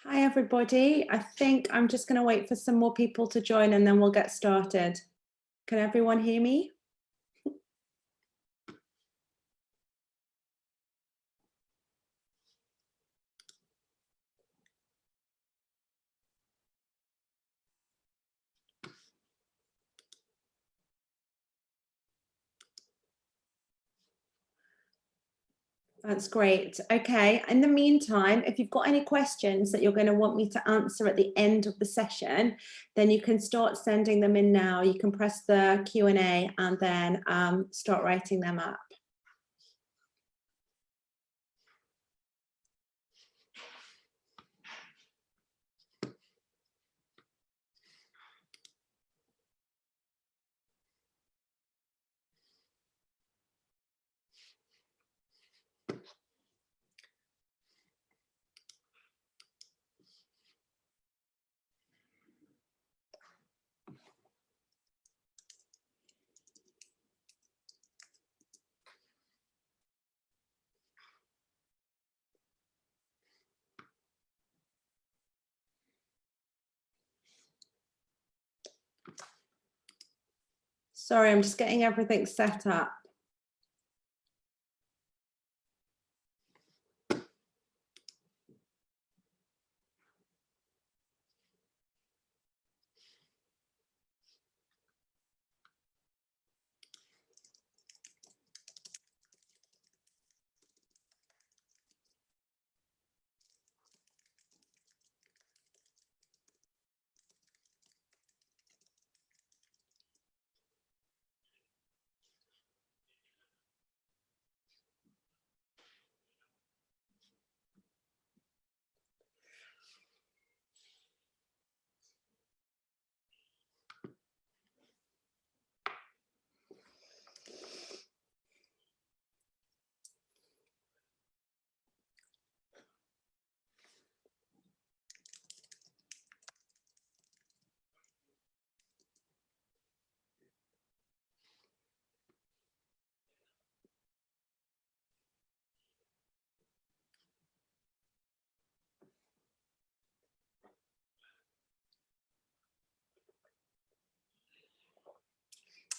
Hi, everybody. I think I'm just going to wait for some more people to join and then we'll get started. Can everyone hear me? That's great. Okay. In the meantime, if you've got any questions that you're going to want me to answer at the end of the session, then you can start sending them in now. You can press the Q&A and then start writing them up. Sorry, I'm just getting everything set up.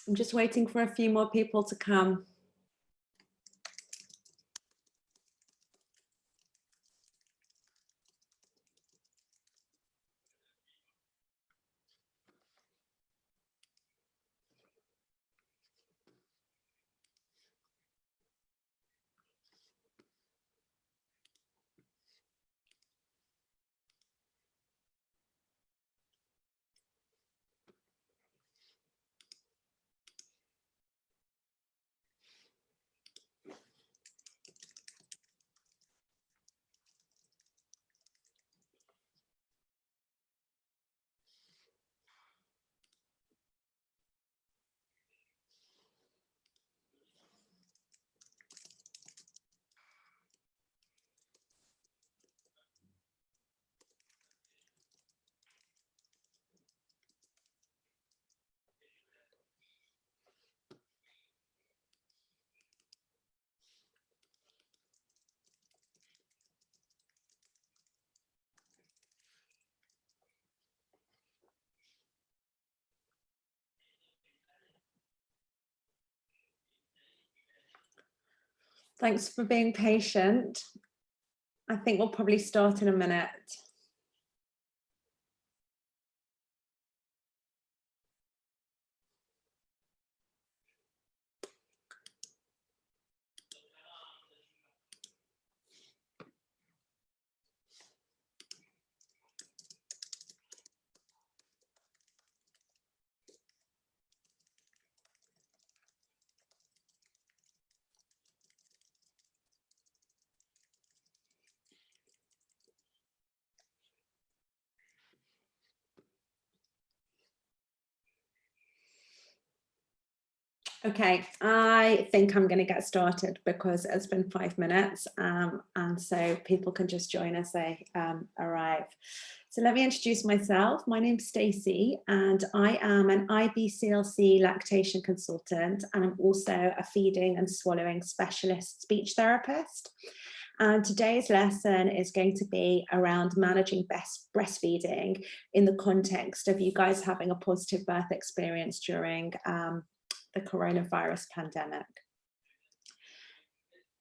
I'm just waiting for a few more people to come. Thanks for being patient. I think we'll probably start in a minute. Okay, I think I'm going to get started because it's been 5 minutes and so people can just join as they arrive. So let me introduce myself. My name's Stacey and I am an IBCLC lactation consultant and I'm also a feeding and swallowing specialist speech therapist. And today's lesson is going to be around managing breastfeeding in the context of you guys having a positive birth experience during the coronavirus pandemic.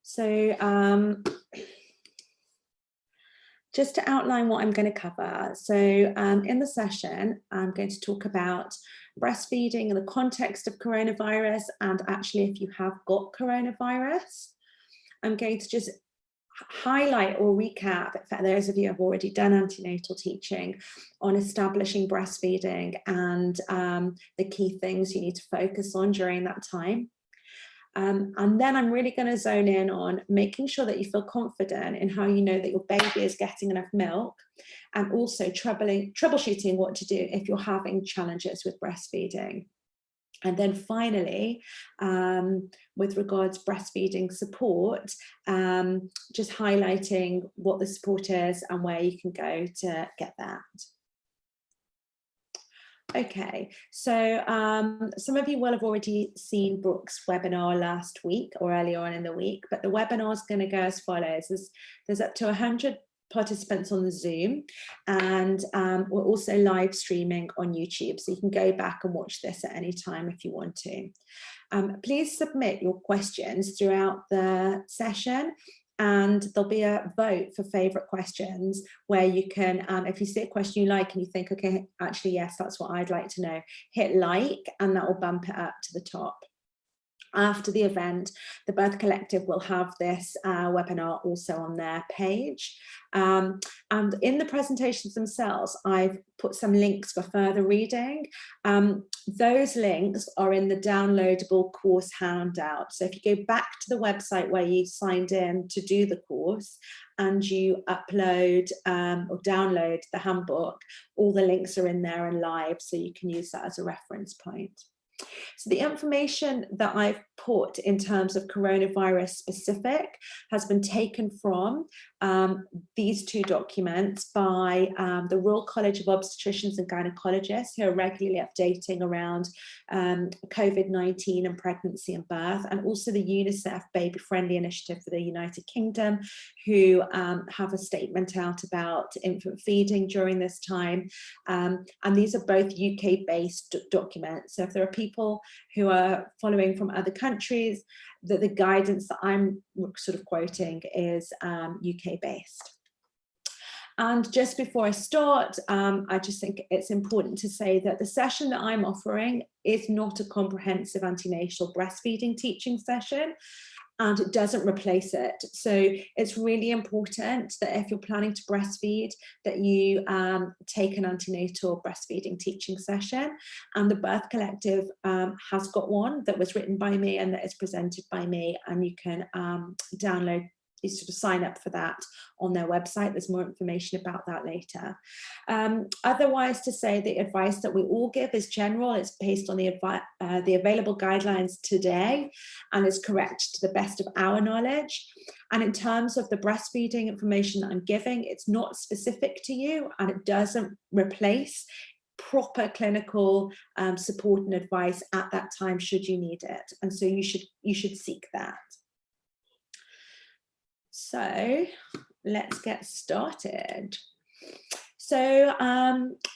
So just to outline what I'm going to cover. So in the session, I'm going to talk about breastfeeding in the context of coronavirus, and actually if you have got coronavirus. I'm going to just highlight or recap, for those of you who have already done antenatal teaching, on establishing breastfeeding and the key things you need to focus on during that time. And then I'm really going to zone in on making sure that you feel confident in how you know that your baby is getting enough milk, and also troubleshooting what to do if you're having challenges with breastfeeding. And then finally, with regards breastfeeding support, just highlighting what the support is and where you can go to get that. Okay, so some of you will have already seen Brooke's webinar last week or earlier on in the week, but the webinar is going to go as follows. There's up to 100 participants on the Zoom, and we're also live streaming on YouTube, so you can go back and watch this at any time if you want to. Please submit your questions throughout the session, and there'll be a vote for favourite questions where you can, if you see a question you like and you think, okay, actually, yes, that's what I'd like to know, hit like, and that will bump it up to the top. After the event, the Birth Collective will have this webinar also on their page. And in the presentations themselves, I've put some links for further reading. Those links are in the downloadable course handout. So if you go back to the website where you signed in to do the course and you upload or download the handbook, all the links are in there and live, so you can use that as a reference point. So the information that I've put in terms of coronavirus specific has been taken from these two documents by the Royal College of Obstetricians and Gynecologists, who are regularly updating around COVID-19 and pregnancy and birth, and also the UNICEF Baby Friendly Initiative for the United Kingdom, who have a statement out about infant feeding during this time. And these are both UK-based documents. So if there are people who are following from other countries, that the guidance that I'm sort of quoting is UK-based. And just before I start, I just think it's important to say that the session that I'm offering is not a comprehensive antenatal breastfeeding teaching session, and it doesn't replace it. So it's really important that if you're planning to breastfeed, that you take an antenatal breastfeeding teaching session. And the Birth Collective has got one that was written by me and that is presented by me, and you can download, you sort of sign up for that on their website. There's more information about that later. Otherwise, to say the advice that we all give is general. It's based on the available guidelines today, and is correct to the best of our knowledge. And in terms of the breastfeeding information that I'm giving, it's not specific to you, and it doesn't replace proper clinical support and advice at that time should you need it. And so you should seek that. So let's get started. So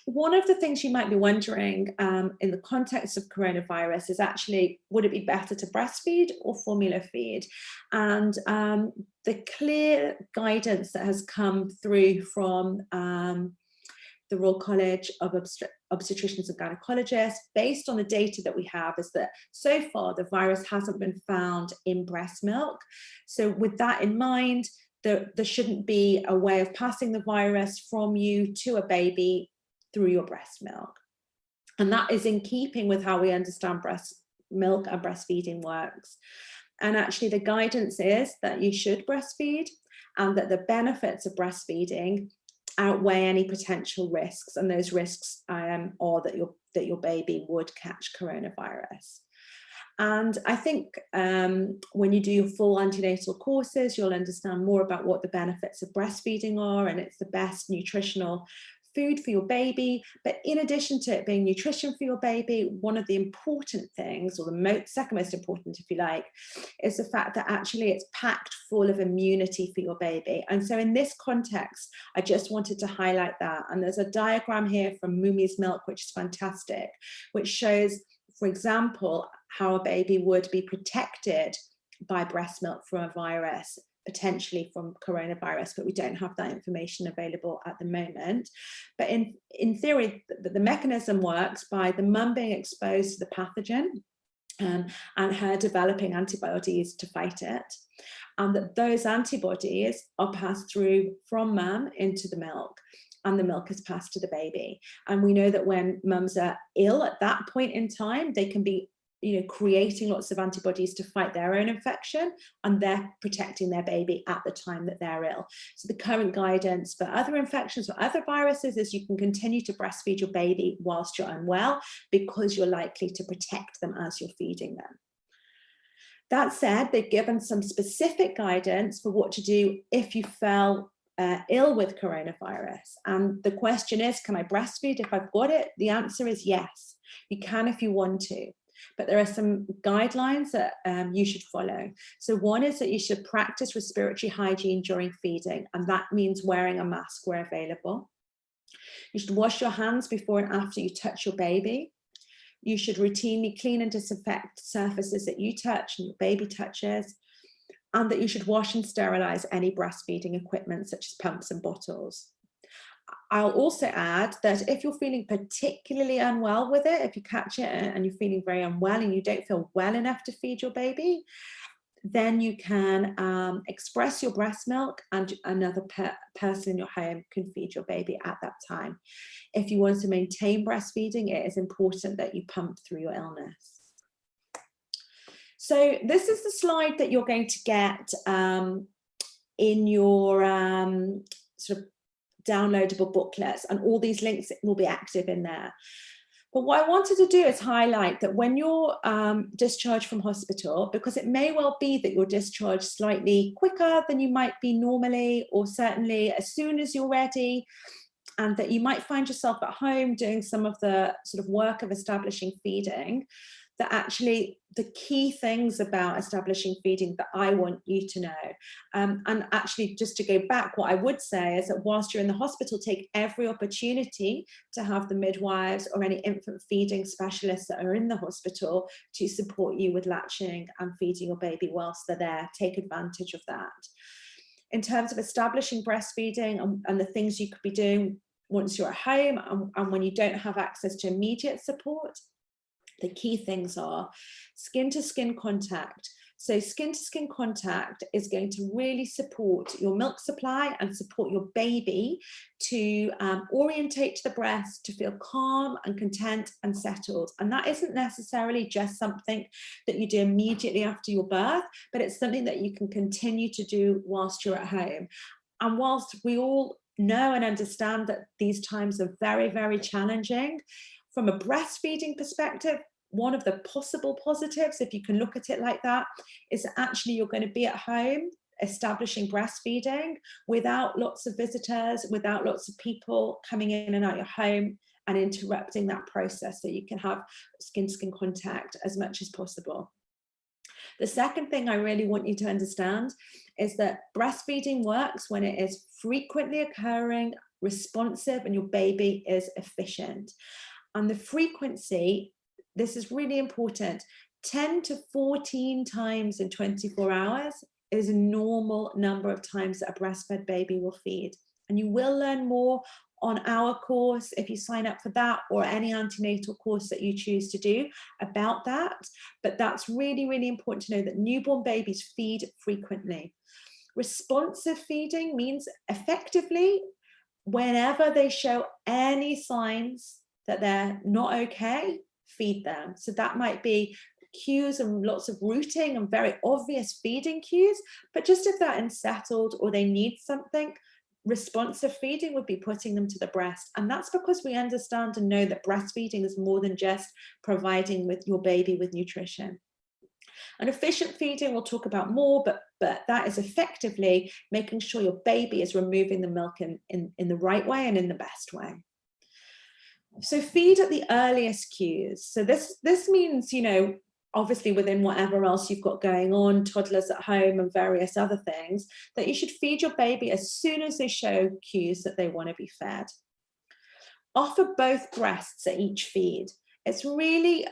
one of the things you might be wondering in the context of coronavirus is actually, would it be better to breastfeed or formula feed? And the clear guidance that has come through from the Royal College of Obstetricians and Gynecologists, based on the data that we have, is that so far the virus hasn't been found in breast milk. So with that in mind, there shouldn't be a way of passing the virus from you to a baby through your breast milk. And that is in keeping with how we understand breast milk and breastfeeding works. And actually the guidance is that you should breastfeed, and that the benefits of breastfeeding outweigh any potential risks, and those risks are that your baby would catch coronavirus. And I think when you do your full antenatal courses, you'll understand more about what the benefits of breastfeeding are, and it's the best nutritional food for your baby, but in addition to it being nutrition for your baby, one of the important things, or the second most important, if you like, is the fact that actually it's packed full of immunity for your baby. And so in this context, I just wanted to highlight that. And there's a diagram here from Mumi's Milk, which is fantastic, which shows, for example, how a baby would be protected by breast milk from a virus, potentially from coronavirus, but we don't have that information available at the moment. But in theory, the mechanism works by the mum being exposed to the pathogen and her developing antibodies to fight it, and that those antibodies are passed through from mum into the milk, and the milk is passed to the baby. And we know that when mums are ill at that point in time, they can be creating lots of antibodies to fight their own infection, and they're protecting their baby at the time that they're ill. So the current guidance for other infections or other viruses is you can continue to breastfeed your baby whilst you're unwell, because you're likely to protect them as you're feeding them. That said, they've given some specific guidance for what to do if you fell ill with coronavirus. And the question is, can I breastfeed if I've got it? The answer is yes, you can if you want to. But there are some guidelines that you should follow. So one is that you should practice respiratory hygiene during feeding, and that means wearing a mask where available. You should wash your hands before and after you touch your baby. You should routinely clean and disinfect surfaces that you touch and your baby touches, and that you should wash and sterilize any breastfeeding equipment such as pumps and bottles. I'll also add that if you're feeling particularly unwell with it, if you catch it and you're feeling very unwell and you don't feel well enough to feed your baby, then you can express your breast milk, and another person in your home can feed your baby at that time. If you want to maintain breastfeeding, it is important that you pump through your illness. So this is the slide that you're going to get in your sort of downloadable booklets, and all these links will be active in there. But what I wanted to do is highlight that when you're discharged from hospital, because it may well be that you're discharged slightly quicker than you might be normally, or certainly as soon as you're ready, and that you might find yourself at home doing some of the sort of work of establishing feeding, that actually the key things about establishing feeding that I want you to know, and actually just to go back, what I would say is that whilst you're in the hospital, take every opportunity to have the midwives or any infant feeding specialists that are in the hospital to support you with latching and feeding your baby whilst they're there. Take advantage of that. In terms of establishing breastfeeding and the things you could be doing once you're at home and when you don't have access to immediate support, the key things are skin-to-skin contact. So skin-to-skin contact is going to really support your milk supply and support your baby to orientate to the breast, to feel calm and content and settled. And that isn't necessarily just something that you do immediately after your birth, but it's something that you can continue to do whilst you're at home. And whilst we all know and understand that these times are very, very challenging, from a breastfeeding perspective, one of the possible positives, if you can look at it like that, is that actually you're going to be at home establishing breastfeeding without lots of visitors, without lots of people coming in and out your home and interrupting that process, so you can have skin-to-skin contact as much as possible. The second thing I really want you to understand is that breastfeeding works when it is frequently occurring, responsive, and your baby is efficient. And the frequency, this is really important, 10 to 14 times in 24 hours is a normal number of times that a breastfed baby will feed. And you will learn more on our course if you sign up for that, or any antenatal course that you choose to do about that. But that's really, really important to know that newborn babies feed frequently. Responsive feeding means effectively whenever they show any signs that they're not okay, feed them. So that might be cues and lots of rooting and very obvious feeding cues, but just if they're unsettled or they need something, responsive feeding would be putting them to the breast. And that's because we understand and know that breastfeeding is more than just providing with your baby with nutrition. And efficient feeding we'll talk about more, but that is effectively making sure your baby is removing the milk in the right way and in the best way. So feed at the earliest cues. So this means, you know, obviously within whatever else you've got going on, toddlers at home and various other things, that you should feed your baby as soon as they show cues that they want to be fed. Offer both breasts at each feed. It's really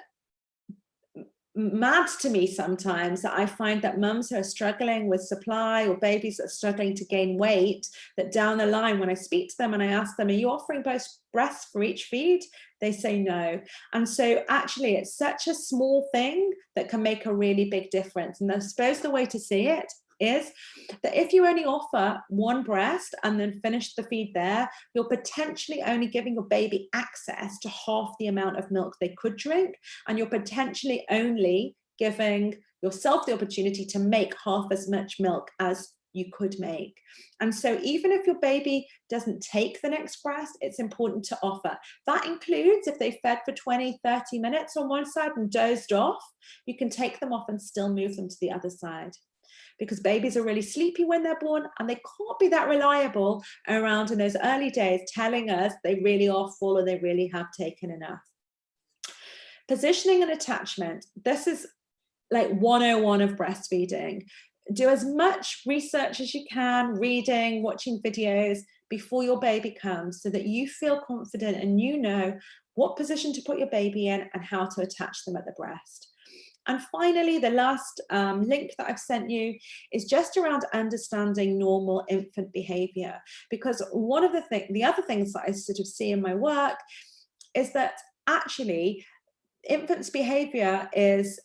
mad to me sometimes that I find that mums who are struggling with supply or babies that are struggling to gain weight, that down the line when I speak to them and I ask them, are you offering both breasts for each feed? They say no. And so actually it's such a small thing that can make a really big difference. And I suppose the way to see it is that if you only offer one breast and then finish the feed there, you're potentially only giving your baby access to half the amount of milk they could drink, and you're potentially only giving yourself the opportunity to make half as much milk as you could make. And so even if your baby doesn't take the next breast, it's important to offer. That includes if they fed for 20, 30 minutes on one side and dozed off, you can take them off and still move them to the other side. Because babies are really sleepy when they're born and they can't be that reliable around in those early days telling us they really are full or they really have taken enough. Positioning and attachment. This is like 101 of breastfeeding. Do as much research as you can, reading, watching videos before your baby comes so that you feel confident and you know what position to put your baby in and how to attach them at the breast. And finally, the last link that I've sent you is just around understanding normal infant behavior, because one of the other things that I sort of see in my work is that actually infants' behavior is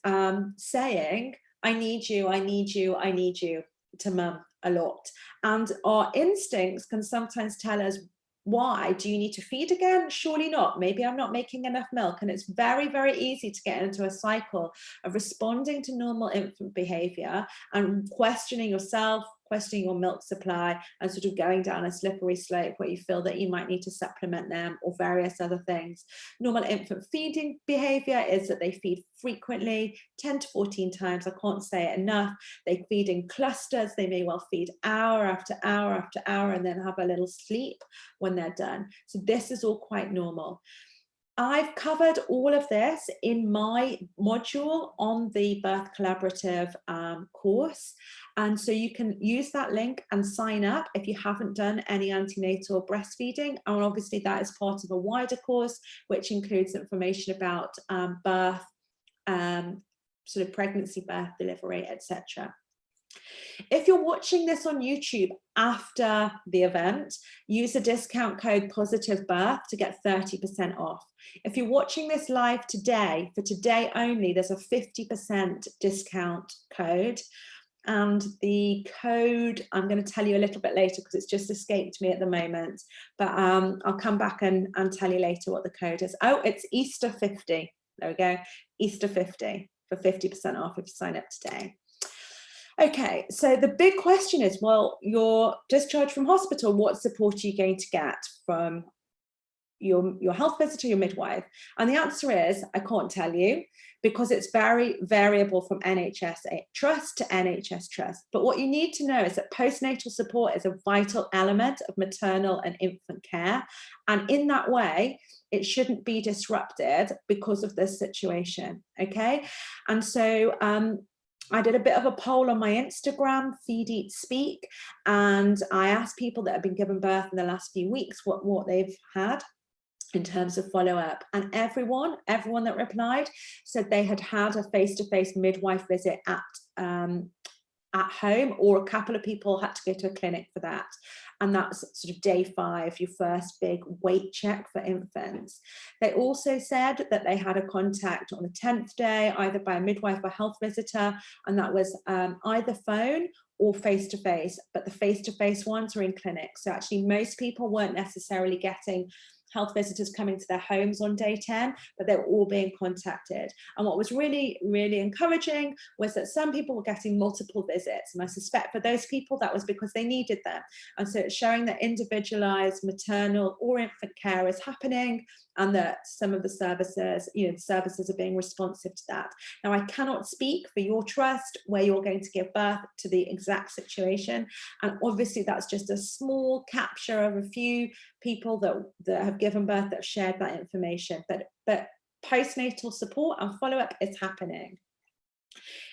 saying, I need you, I need you, I need you to mum a lot. And our instincts can sometimes tell us, why? Do you need to feed again? Surely not. Maybe I'm not making enough milk. And it's very, very easy to get into a cycle of responding to normal infant behavior and questioning yourself, questioning your milk supply, and sort of going down a slippery slope where you feel that you might need to supplement them or various other things. Normal infant feeding behavior is that they feed frequently, 10 to 14 times. I can't say it enough. They feed in clusters. They may well feed hour after hour after hour and then have a little sleep when they're done. So this is all quite normal. I've covered all of this in my module on the Birth Collaborative course. And so you can use that link and sign up if you haven't done any antenatal breastfeeding. And obviously that is part of a wider course, which includes information about birth, sort of pregnancy, birth, delivery, etc. If you're watching this on YouTube after the event, use the discount code POSITIVEBIRTH to get 30% off. If you're watching this live today, for today only, there's a 50% discount code. And the code, I'm going to tell you a little bit later because it's just escaped me at the moment. But I'll come back and tell you later what the code is. Oh, it's Easter 50. There we go. Easter 50 for 50% off if you sign up today. Okay, so the big question is, well, you're discharged from hospital, what support are you going to get from your health visitor, your midwife? And the answer is, I can't tell you, because it's very variable from NHS trust to NHS trust. But what you need to know is that postnatal support is a vital element of maternal and infant care. And in that way, it shouldn't be disrupted because of this situation, okay? And so, I did a bit of a poll on my Instagram, Feed, Eat, Speak, and I asked people that have been given birth in the last few weeks what they've had in terms of follow-up. And everyone that replied said they had had a face-to-face midwife visit at home, or a couple of people had to go to a clinic for that. And that's sort of day 5, your first big weight check for infants. They also said that they had a contact on the 10th day, either by a midwife or health visitor, and that was either phone or face-to-face, but the face-to-face ones were in clinics. So actually most people weren't necessarily getting health visitors coming to their homes on day 10, but they were all being contacted. And what was really, really encouraging was that some people were getting multiple visits. And I suspect for those people, that was because they needed them. And so it's showing that individualized maternal or infant care is happening, and that some of the services, the services are being responsive to that. Now, I cannot speak for your trust where you're going to give birth to the exact situation. And obviously that's just a small capture of a few people that have given birth that have shared that information. But postnatal support and follow-up is happening.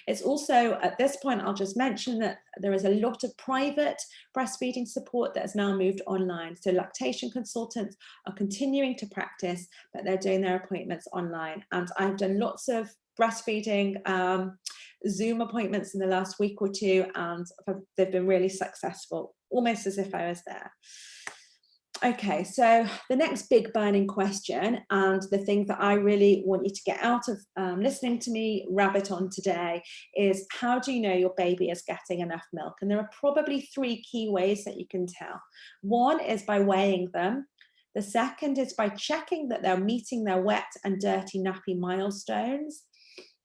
It's also, at this point, I'll just mention that there is a lot of private breastfeeding support that has now moved online. So lactation consultants are continuing to practice, but they're doing their appointments online. And I've done lots of breastfeeding Zoom appointments in the last week or two, and they've been really successful, almost as if I was there. Okay, so the next big burning question, and the thing that I really want you to get out of listening to me rabbit on today, is how do you know your baby is getting enough milk? And there are probably 3 key ways that you can tell. One is by weighing them. The second is by checking that they're meeting their wet and dirty nappy milestones.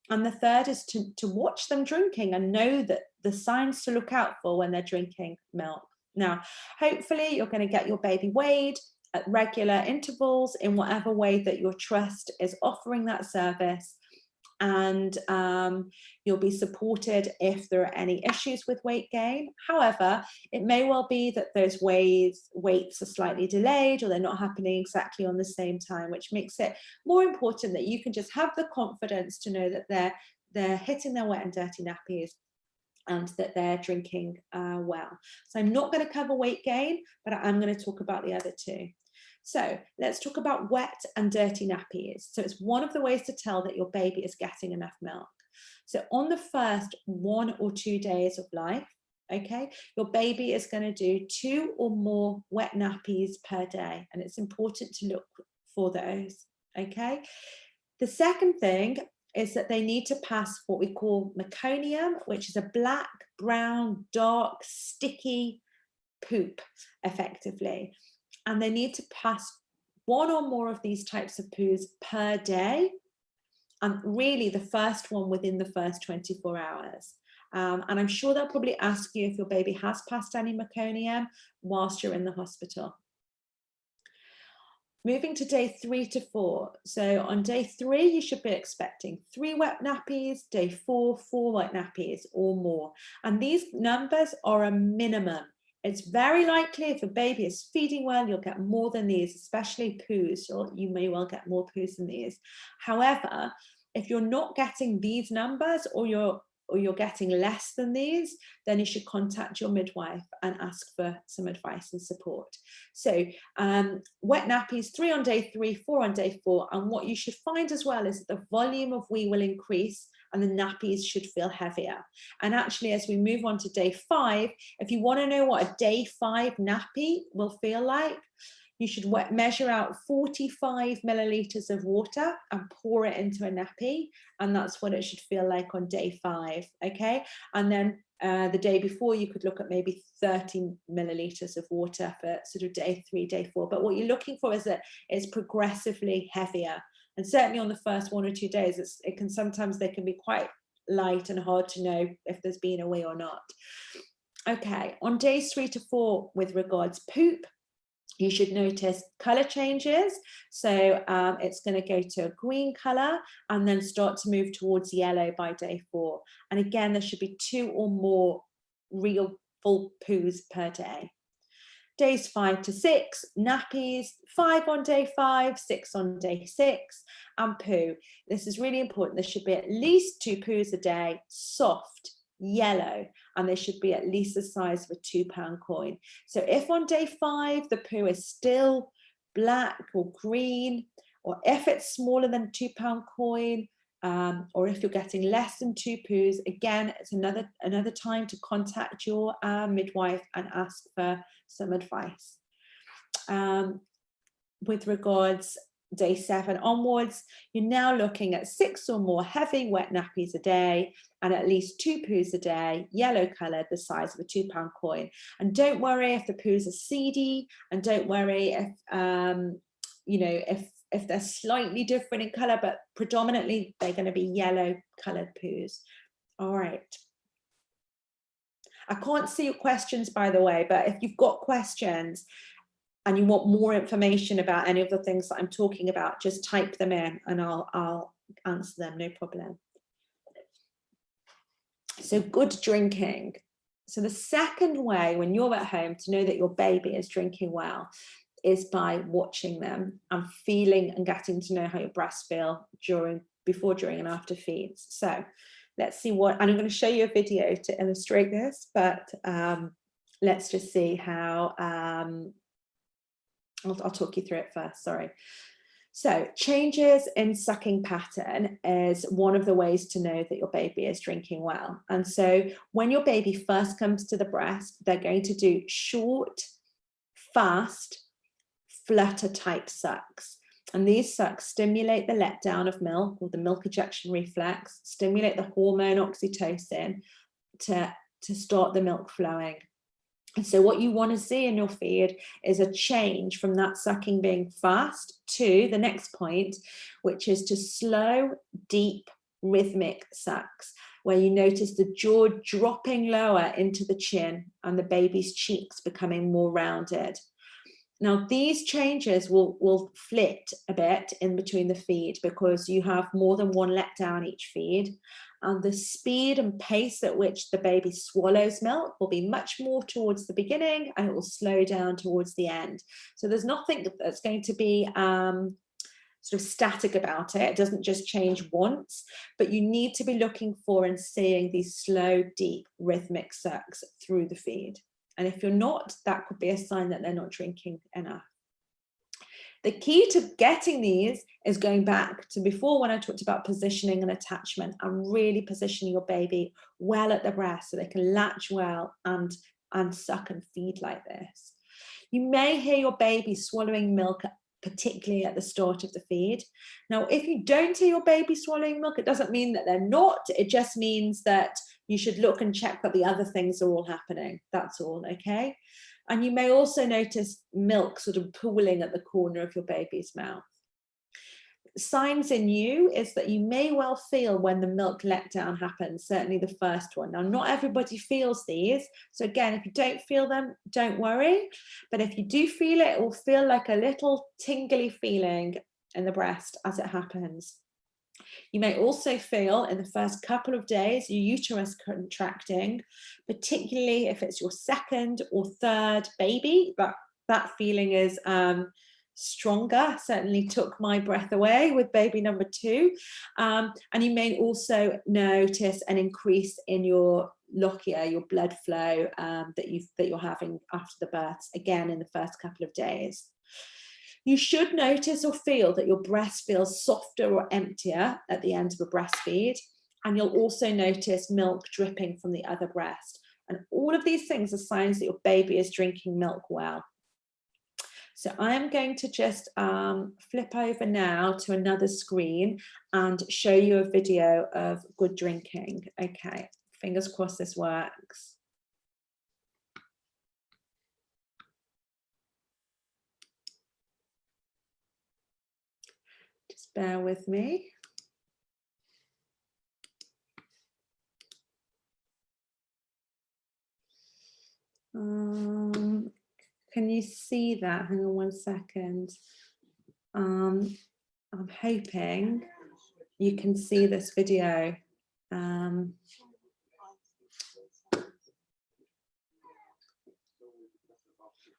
And the third is to watch them drinking and know that the signs to look out for when they're drinking milk. Now, hopefully you're going to get your baby weighed at regular intervals in whatever way that your trust is offering that service. And you'll be supported if there are any issues with weight gain. However, it may well be that those weights are slightly delayed, or they're not happening exactly on the same time, which makes it more important that you can just have the confidence to know that they're hitting their wet and dirty nappies, and that they're drinking well. So I'm not going to cover weight gain, but I'm going to talk about the other 2. So let's talk about wet and dirty nappies. So it's one of the ways to tell that your baby is getting enough milk. So on the first 1 or 2 days of life, okay, your baby is going to do 2 or more wet nappies per day. And it's important to look for those, okay? The second thing is that they need to pass what we call meconium, which is a black, brown, dark, sticky poop, effectively. And they need to pass 1 or more of these types of poos per day, and really the first one within the first 24 hours. And I'm sure they'll probably ask you if your baby has passed any meconium whilst you're in the hospital. Moving to day 3 to 4. So on day 3, you should be expecting 3 wet nappies, day 4, 4 wet nappies or more. And these numbers are a minimum. It's very likely if a baby is feeding well, you'll get more than these, especially poos. You may well get more poos than these. However, if you're not getting these numbers, or you're getting less than these, then you should contact your midwife and ask for some advice and support. So wet nappies, 3 on day 3, 4 on day 4. And what you should find as well is that the volume of wee will increase and the nappies should feel heavier. And actually, as we move on to day 5, if you want to know what a day 5 nappy will feel like, you should measure out 45 milliliters of water and pour it into a nappy. And that's what it should feel like on day 5, okay? And then the day before, you could look at maybe 30 milliliters of water for sort of day 3, day 4. But what you're looking for is that it's progressively heavier. And certainly on the first 1 or 2 days, they can be quite light and hard to know if there's been a wee or not. Okay, on days 3 to 4, with regards poop, you should notice color changes. So it's going to go to a green color and then start to move towards yellow by day 4. And again, there should be 2 or more real full poos per day. Days 5 to 6, nappies, 5 on day 5, 6 on day 6, and poo. This is really important. There should be at least 2 poos a day, soft, yellow, and they should be at least the size of a £2 coin. So if on day 5 the poo is still black or green, or if it's smaller than a £2 coin, or if you're getting less than 2 poos, again, it's another time to contact your midwife and ask for some advice. With regards day 7 onwards, you're now looking at 6 or more heavy wet nappies a day and at least 2 poos a day, yellow coloured, the size of a £2 coin. And don't worry if the poos are seedy, and don't worry if you know, if they're slightly different in color, but predominantly they're going to be yellow colored poos. All right. I can't see your questions, by the way, but if you've got questions and you want more information about any of the things that I'm talking about, just type them in and I'll answer them, no problem. So good drinking. So the second way when you're at home to know that your baby is drinking well is by watching them and feeling and getting to know how your breasts feel before, during and after feeds. So let's see what, and I'm going to show you a video to illustrate this, but let's just see how, I'll talk you through it first, sorry. So changes in sucking pattern is one of the ways to know that your baby is drinking well. And so when your baby first comes to the breast, they're going to do short, fast, flutter type sucks. And these sucks stimulate the letdown of milk, or the milk ejection reflex, stimulate the hormone oxytocin to start the milk flowing. And so what you want to see in your feed is a change from that sucking being fast to the next point, which is to slow, deep, rhythmic sucks, where you notice the jaw dropping lower into the chin and the baby's cheeks becoming more rounded. Now, these changes will flit a bit in between the feed because you have more than one letdown each feed. And the speed and pace at which the baby swallows milk will be much more towards the beginning, and it will slow down towards the end. So there's nothing that's going to be sort of static about it. It doesn't just change once, but you need to be looking for and seeing these slow, deep, rhythmic sucks through the feed. And if you're not, that could be a sign that they're not drinking enough. The key to getting these is going back to before when I talked about positioning and attachment, and really positioning your baby well at the breast so they can latch well and suck and feed like this. You may hear your baby swallowing milk, particularly at the start of the feed. Now, if you don't hear your baby swallowing milk, it doesn't mean that they're not. It just means that you should look and check that the other things are all happening. That's all, okay? And you may also notice milk sort of pooling at the corner of your baby's mouth. Signs in you is that you may well feel when the milk letdown happens, certainly the first one. Now, not everybody feels these. So again, if you don't feel them, don't worry. But if you do feel it, it will feel like a little tingly feeling in the breast as it happens. You may also feel in the first couple of days your uterus contracting, particularly if it's your second or third baby. That feeling is stronger, certainly took my breath away with baby number 2. And you may also notice an increase in your lochia, your blood flow that you're having after the births, again in the first couple of days. You should notice or feel that your breast feels softer or emptier at the end of a breastfeed, and you'll also notice milk dripping from the other breast. And all of these things are signs that your baby is drinking milk well. So I'm going to just flip over now to another screen and show you a video of good drinking. Okay, fingers crossed this works. Just bear with me. Can you see that? Hang on one second. I'm hoping you can see this video. I'm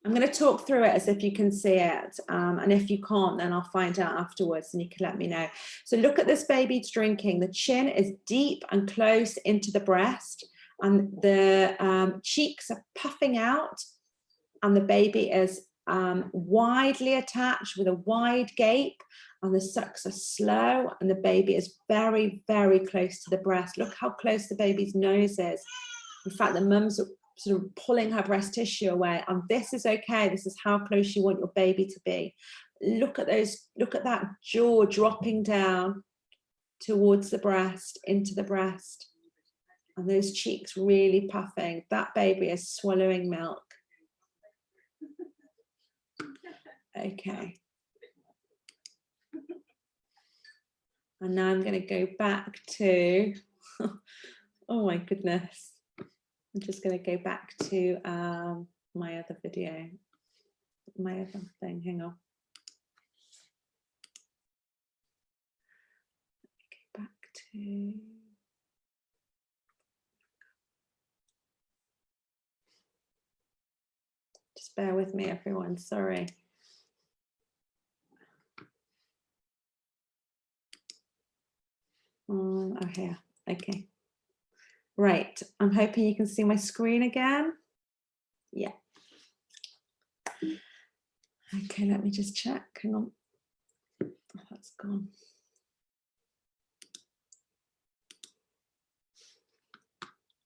going to talk through it as if you can see it, and if you can't, then I'll find out afterwards and you can let me know. So look at this baby's drinking. The chin is deep and close into the breast, and the cheeks are puffing out, and the baby is widely attached with a wide gape, and the sucks are slow, and the baby is very, very close to the breast. Look how close the baby's nose is. In fact, the mum's sort of pulling her breast tissue away, and this is okay. This is how close you want your baby to be. Look at those, look at that jaw dropping down towards the breast, into the breast, and those cheeks really puffing. That baby is swallowing milk. Okay. And now I'm going to go back to, oh my goodness. I'm just going to go back to my other video, my other thing, hang on. Go back to, just bear with me everyone, sorry. Oh, here, okay. Right, I'm hoping you can see my screen again. Yeah. Okay, let me just check, hang on. Oh, that's gone.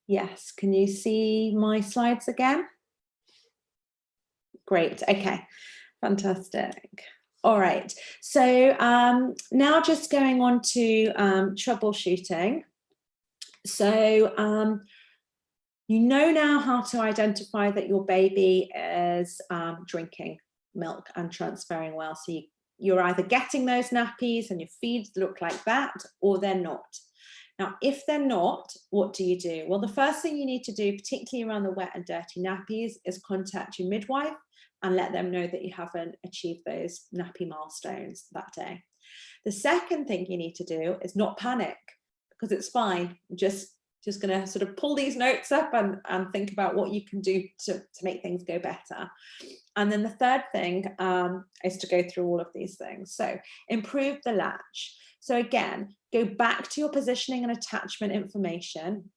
Yes, can you see my slides again? Great, okay, fantastic. All right, so now just going on to troubleshooting. So you know now how to identify that your baby is drinking milk and transferring well. So you're either getting those nappies and your feeds look like that, or they're not. Now, if they're not, what do you do? Well, the first thing you need to do, particularly around the wet and dirty nappies, is contact your midwife and let them know that you haven't achieved those nappy milestones that day. The second thing you need to do is not panic, because it's fine. Just going to sort of pull these notes up and think about what you can do to make things go better. And then the third thing is to go through all of these things. So improve the latch. So again, go back to your positioning and attachment information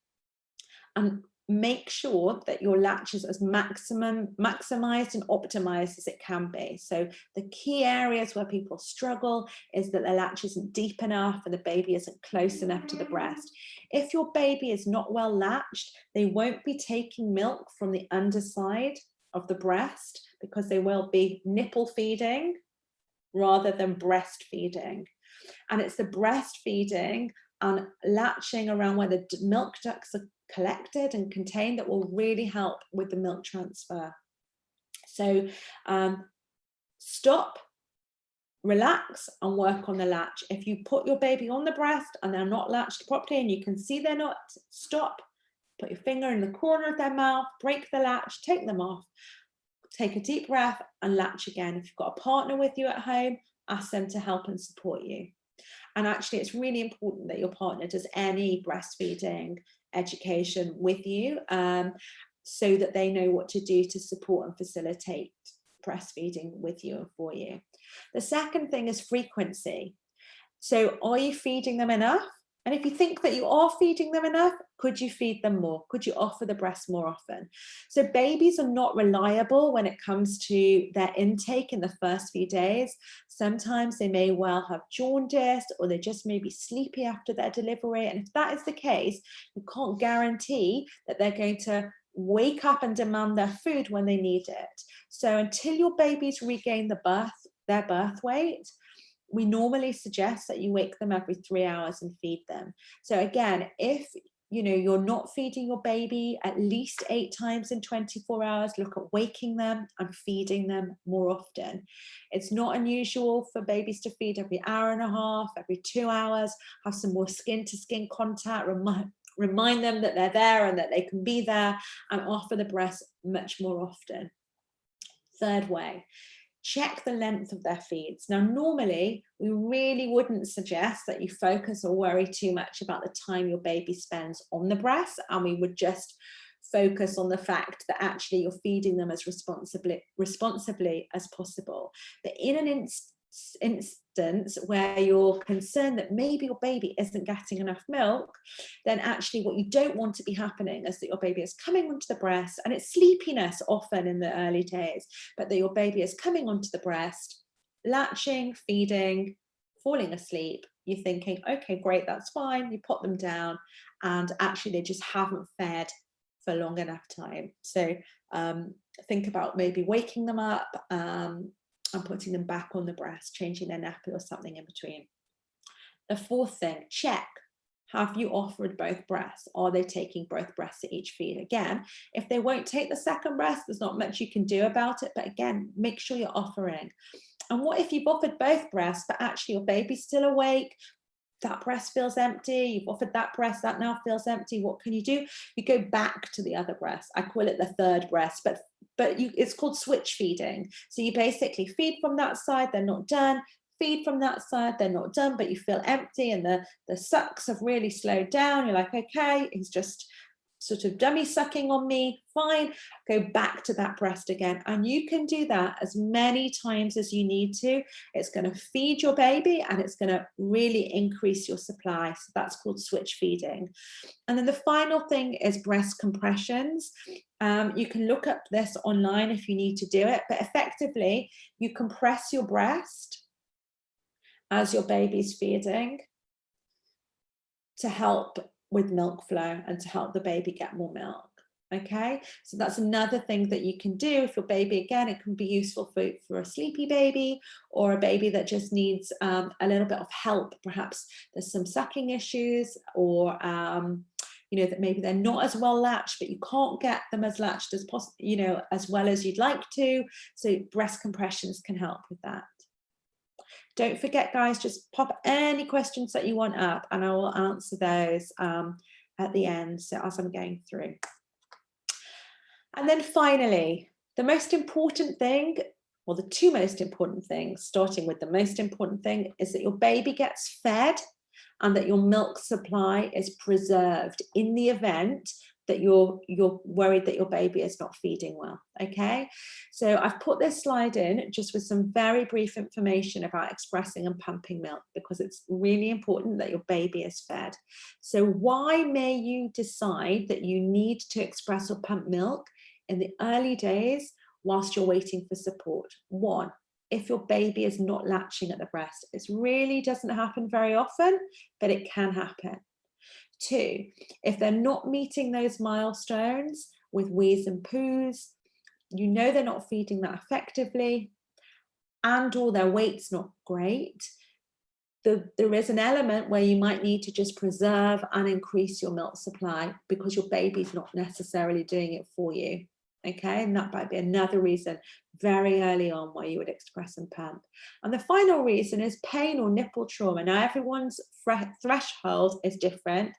and make sure that your latch is as maximized and optimized as it can be. So the key areas where people struggle is that the latch isn't deep enough and the baby isn't close enough to the breast. If your baby is not well latched, they won't be taking milk from the underside of the breast because they will be nipple feeding rather than breastfeeding. And it's the breastfeeding and latching around where the milk ducts are collected and contained that will really help with the milk transfer. So stop, relax and work on the latch. If you put your baby on the breast and they're not latched properly and you can see they're not, stop, put your finger in the corner of their mouth, break the latch, take them off, take a deep breath and latch again. If you've got a partner with you at home, ask them to help and support you. And actually, it's really important that your partner does any breastfeeding education with you so that they know what to do to support and facilitate breastfeeding with you and for you. The second thing is frequency. So are you feeding them enough? And if you think that you are feeding them enough, could you feed them more? Could you offer the breast more often? So babies are not reliable when it comes to their intake in the first few days. Sometimes they may well have jaundice or they just may be sleepy after their delivery. And if that is the case, you can't guarantee that they're going to wake up and demand their food when they need it. So until your babies regain their birth weight, we normally suggest that you wake them every 3 hours and feed them. So again, if you're not feeding your baby at least 8 times in 24 hours, look at waking them and feeding them more often. It's not unusual for babies to feed every hour and a half, every 2 hours, have some more skin-to-skin contact, remind them that they're there and that they can be there, and offer the breast much more often. Third way, check the length of their feeds. Now, normally, we really wouldn't suggest that you focus or worry too much about the time your baby spends on the breast, and we would just focus on the fact that actually you're feeding them as responsibly as possible. But in an instance where you're concerned that maybe your baby isn't getting enough milk, then actually what you don't want to be happening is that your baby is coming onto the breast, and it's sleepiness often in the early days, but that your baby is coming onto the breast, latching, feeding, falling asleep. You're thinking, okay, great, that's fine. You put them down, and actually they just haven't fed for long enough time. So think about maybe waking them up and putting them back on the breast, changing their nappy or something in between. The fourth thing, check. Have you offered both breasts? Are they taking both breasts at each feed? Again, if they won't take the second breast, there's not much you can do about it. But again, make sure you're offering. And what if you've offered both breasts, but actually your baby's still awake, that breast feels empty, you've offered that breast, that now feels empty, what can you do? You go back to the other breast. I call it the third breast, but it's called switch feeding. So you basically feed from that side, they're not done, feed from that side, they're not done, but you feel empty and the sucks have really slowed down. You're like, okay, he's just sort of dummy sucking on me, fine, go back to that breast again. And you can do that as many times as you need to. It's going to feed your baby and it's going to really increase your supply. So that's called switch feeding. And then the final thing is breast compressions. You can look up this online if you need to do it, but effectively you compress your breast as your baby's feeding to help with milk flow and to help the baby get more milk. Okay, so that's another thing that you can do if your baby, again, it can be useful for a sleepy baby or a baby that just needs a little bit of help. Perhaps there's some sucking issues, or you know, that maybe they're not as well latched, but you can't get them as latched as possible, you know, as well as you'd like to. So breast compressions can help with that. Don't forget, guys, just pop any questions that you want up and I will answer those at the end, so as I'm going through. And then finally, the most important thing, or the two most important things, starting with the most important thing, is that your baby gets fed and that your milk supply is preserved in the event that you're worried that your baby is not feeding well. Okay, so I've put this slide in just with some very brief information about expressing and pumping milk, because it's really important that your baby is fed. So why may you decide that you need to express or pump milk in the early days whilst you're waiting for support? One, if your baby is not latching at the breast. It really doesn't happen very often, but it can happen. Two, if they're not meeting those milestones with wheeze and poos, you know they're not feeding that effectively, and or their weight's not great, there is an element where you might need to just preserve and increase your milk supply because your baby's not necessarily doing it for you. Okay, and that might be another reason very early on why you would express and pump. And the final reason is pain or nipple trauma. Now, everyone's threshold is different,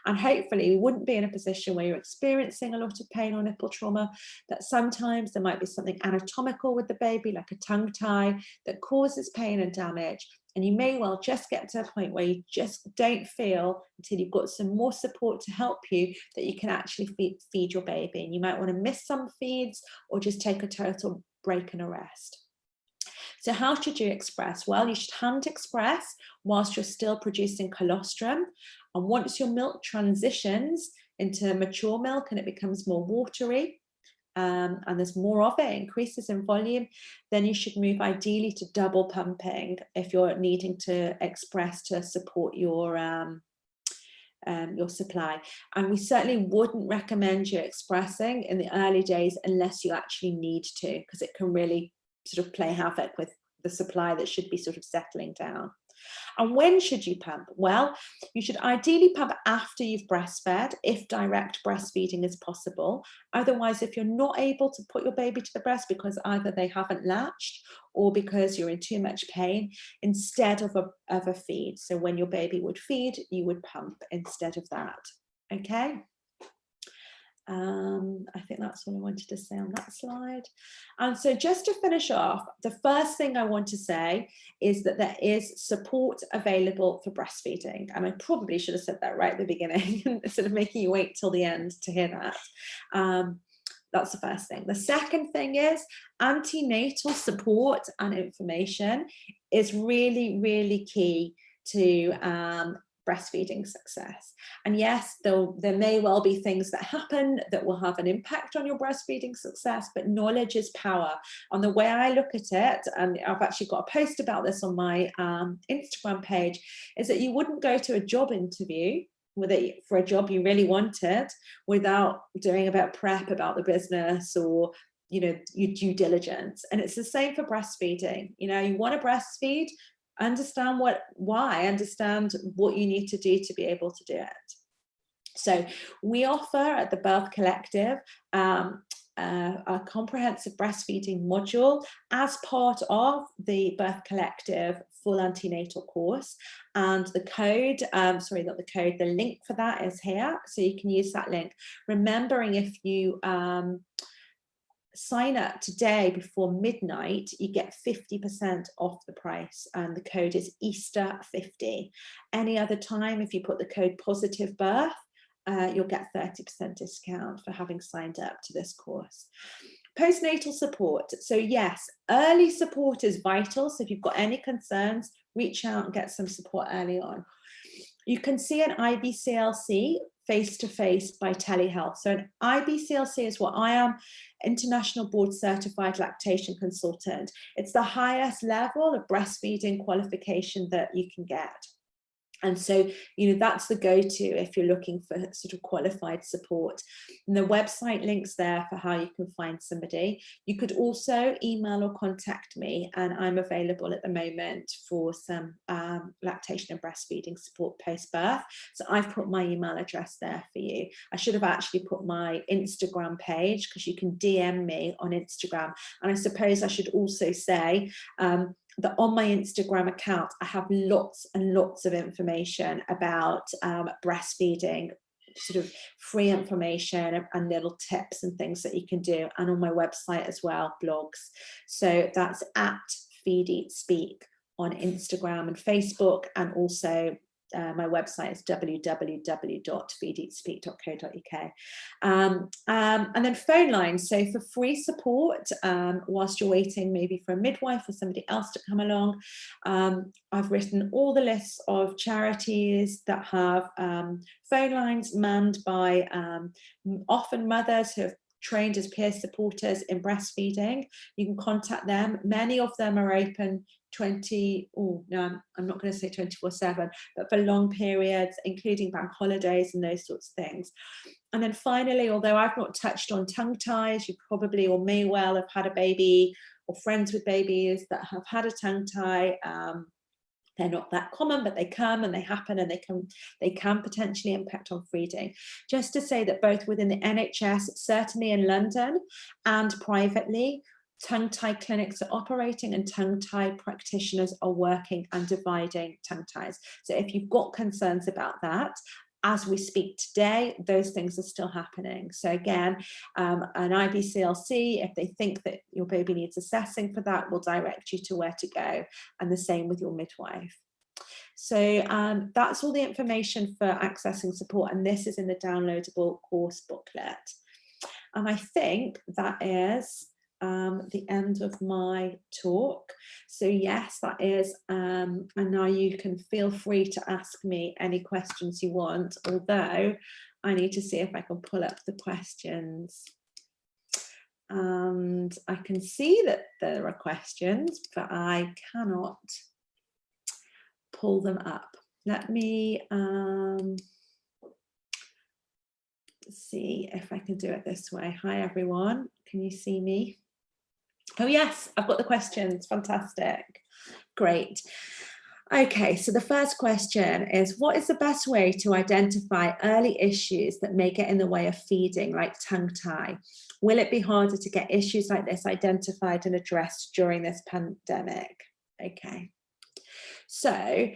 and hopefully we wouldn't be in a position where you're experiencing a lot of pain or nipple trauma, but sometimes there might be something anatomical with the baby, like a tongue tie, that causes pain and damage. And you may well just get to a point where you just don't feel, until you've got some more support to help you, that you can actually feed your baby. And you might want to miss some feeds or just take a total break and a rest. So how should you express? Well, you should hand express whilst you're still producing colostrum. And once your milk transitions into mature milk and it becomes more watery, and there's more of it, increases in volume, then you should move ideally to double pumping if you're needing to express to support your supply. And we certainly wouldn't recommend you expressing in the early days unless you actually need to, because it can really sort of play havoc with the supply that should be sort of settling down. And when should you pump? Well, you should ideally pump after you've breastfed, if direct breastfeeding is possible. Otherwise, if you're not able to put your baby to the breast because either they haven't latched or because you're in too much pain, instead of a feed. So when your baby would feed, you would pump instead of that. Okay. I think that's all I wanted to say on that slide. And so just to finish off, the first thing I want to say is that there is support available for breastfeeding. And I probably should have said that right at the beginning instead of making you wait till the end to hear that. That's the first thing. The second thing is antenatal support and information is really, really key to breastfeeding success. And yes, there may well be things that happen that will have an impact on your breastfeeding success, but knowledge is power. And the way I look at it, and I've actually got a post about this on my Instagram page, is that you wouldn't go to a job interview for a job you really wanted without doing a bit of prep about the business or, you know, your due diligence. And it's the same for breastfeeding. You know, you want to breastfeed, understand why, understand what you need to do to be able to do it. So we offer at the Birth Collective a comprehensive breastfeeding module as part of the Birth Collective full antenatal course, and the code, sorry, not the code, the link for that is here, so you can use that link. Remembering, if you sign up today before midnight, you get 50% off the price, and the code is Easter50. Any other time, if you put the code positive birth, you'll get 30% discount for having signed up to this course. Postnatal support. So yes, early support is vital. So if you've got any concerns, reach out and get some support early on. You can see an IBCLC face-to-face by telehealth. So an IBCLC is what I am, International Board Certified Lactation Consultant. It's the highest level of breastfeeding qualification that you can get. And so, you know, that's the go-to if you're looking for sort of qualified support. And the website link's there for how you can find somebody. You could also email or contact me, and I'm available at the moment for some lactation and breastfeeding support post-birth. So I've put my email address there for you. I should have actually put my Instagram page, because you can DM me on Instagram. And I suppose I should also say, that on my Instagram account, I have lots and lots of information about breastfeeding, sort of free information and little tips and things that you can do. And on my website as well, blogs. So that's at Feed Eat Speak on Instagram and Facebook, and also my website is www.feedeatspeak.co.uk. And then phone lines. So for free support, whilst you're waiting maybe for a midwife or somebody else to come along, I've written all the lists of charities that have phone lines manned by often mothers who have trained as peer supporters in breastfeeding. You can contact them. Many of them are open I'm not going to say 24/7, but for long periods, including bank holidays and those sorts of things. And then finally, although I've not touched on tongue ties, you probably or may well have had a baby or friends with babies that have had a tongue tie. They're not that common, but they come and they happen, and they can potentially impact on feeding. Just to say that both within the NHS, certainly in London, and privately, tongue tie clinics are operating, and tongue tie practitioners are working and dividing tongue ties. So if you've got concerns about that, as we speak today, those things are still happening. So again, an IBCLC, if they think that your baby needs assessing for that, will direct you to where to go, and the same with your midwife. So that's all the information for accessing support, and this is in the downloadable course booklet. And I think that is the end of my talk. So yes, that is, and now you can feel free to ask me any questions you want, although I need to see if I can pull up the questions. And I can see that there are questions, but I cannot pull them up. Let me see if I can do it this way. Hi everyone, can you see me? Oh yes, I've got the questions. Fantastic. Great. Okay, so the first question is, what is the best way to identify early issues that may get in the way of feeding, like tongue tie? Will it be harder to get issues like this identified and addressed during this pandemic? Okay, so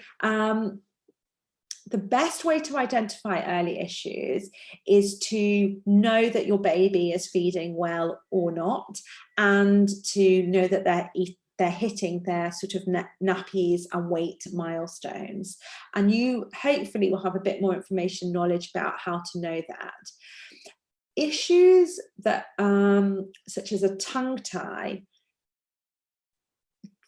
the best way to identify early issues is to know that your baby is feeding well or not, and to know that they're hitting their sort of nappies and weight milestones. And you hopefully will have a bit more information, knowledge about how to know that. Issues that, such as a tongue tie,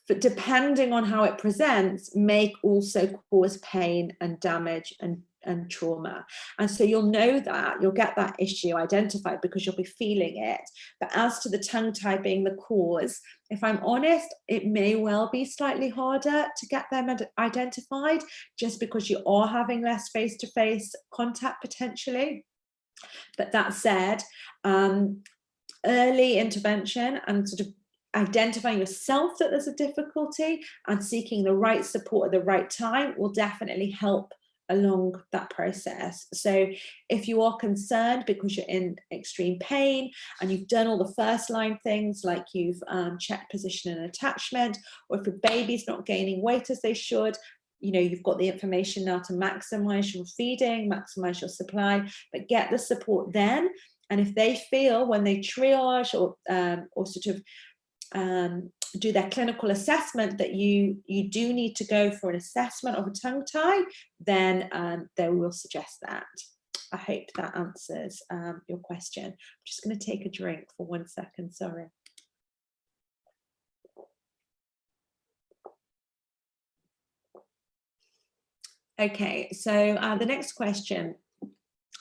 but depending on how it presents, may also cause pain and damage and trauma. And so you'll know that, you'll get that issue identified because you'll be feeling it. But as to the tongue tie being the cause, if I'm honest, it may well be slightly harder to get them identified, just because you are having less face-to-face contact potentially. But that said, early intervention and sort of identifying yourself that there's a difficulty and seeking the right support at the right time will definitely help along that process. So if you are concerned because you're in extreme pain and you've done all the first line things, like you've checked position and attachment, or if your baby's not gaining weight as they should, you know, you've got the information now to maximize your feeding, maximize your supply, but get the support then. And if they feel, when they triage or sort of do their clinical assessment, that you do need to go for an assessment of a tongue tie, then they will suggest that. I hope that answers your question. I'm just going to take a drink for 1 second, sorry. Okay, so the next question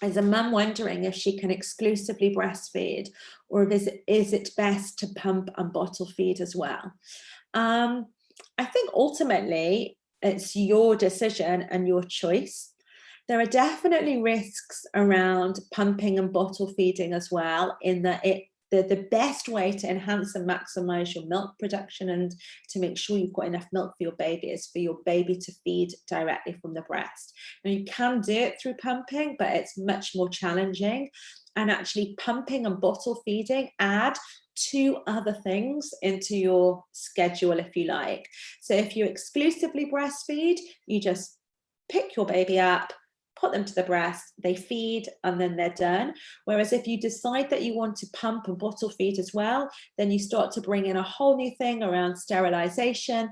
is a mum wondering if she can exclusively breastfeed, or is it best to pump and bottle feed as well? I think ultimately it's your decision and your choice. There are definitely risks around pumping and bottle feeding as well, in that the best way to enhance and maximize your milk production and to make sure you've got enough milk for your baby is for your baby to feed directly from the breast. Now, you can do it through pumping, but it's much more challenging. And actually, pumping and bottle feeding add 2 other things into your schedule, if you like. So if you exclusively breastfeed, you just pick your baby up, put them to the breast, they feed, and then they're done. Whereas if you decide that you want to pump and bottle feed as well, then you start to bring in a whole new thing around sterilization,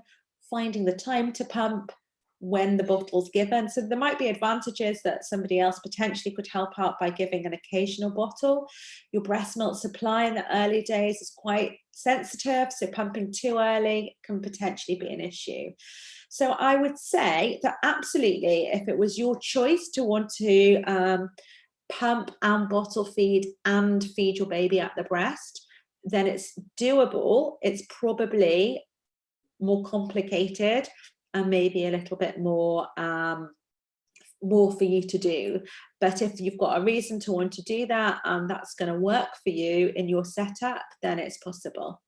finding the time to pump, when the bottle's given. So there might be advantages that somebody else potentially could help out by giving an occasional bottle. Your breast milk supply in the early days is quite sensitive, so pumping too early can potentially be an issue. So I would say that absolutely, if it was your choice to want to pump and bottle feed and feed your baby at the breast, then it's doable. It's probably more complicated and maybe a little bit more for you to do. But if you've got a reason to want to do that and that's going to work for you in your setup, then it's possible.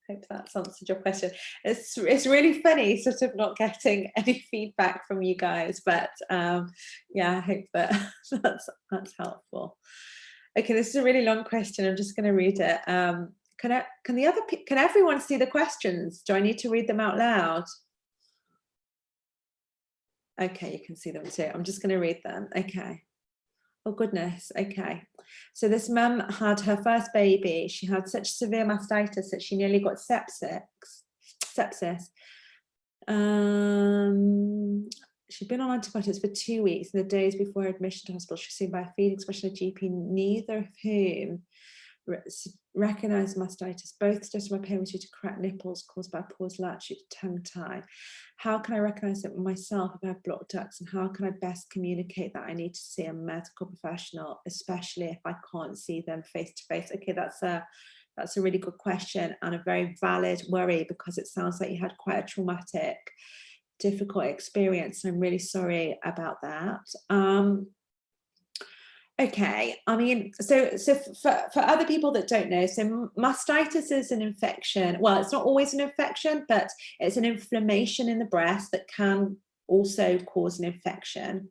Hope that's answered your question. It's really funny sort of not getting any feedback from you guys, but yeah, I hope that that's helpful. Okay, this is a really long question. I'm just going to read it. Can everyone see the questions? Do I need to read them out loud? Okay, you can see them too. I'm just going to read them. Okay. Oh goodness. Okay. So this mum had her first baby. She had such severe mastitis that she nearly got sepsis. She'd been on antibiotics for 2 weeks. In the days before admission to hospital, she was seen by a feeding specialist GP, neither of whom recognized mastitis. Both suggested my pain was due to cracked nipples caused by a paused latch due to tongue tie. How can I recognize it myself if I have blocked ducts, and how can I best communicate that I need to see a medical professional, especially if I can't see them face to face? Okay, that's a really good question and a very valid worry, because it sounds like you had quite a traumatic, difficult experience. I'm really sorry about that. Okay, I mean, so for other people that don't know, so mastitis is an infection. Well, it's not always an infection, but it's an inflammation in the breast that can also cause an infection.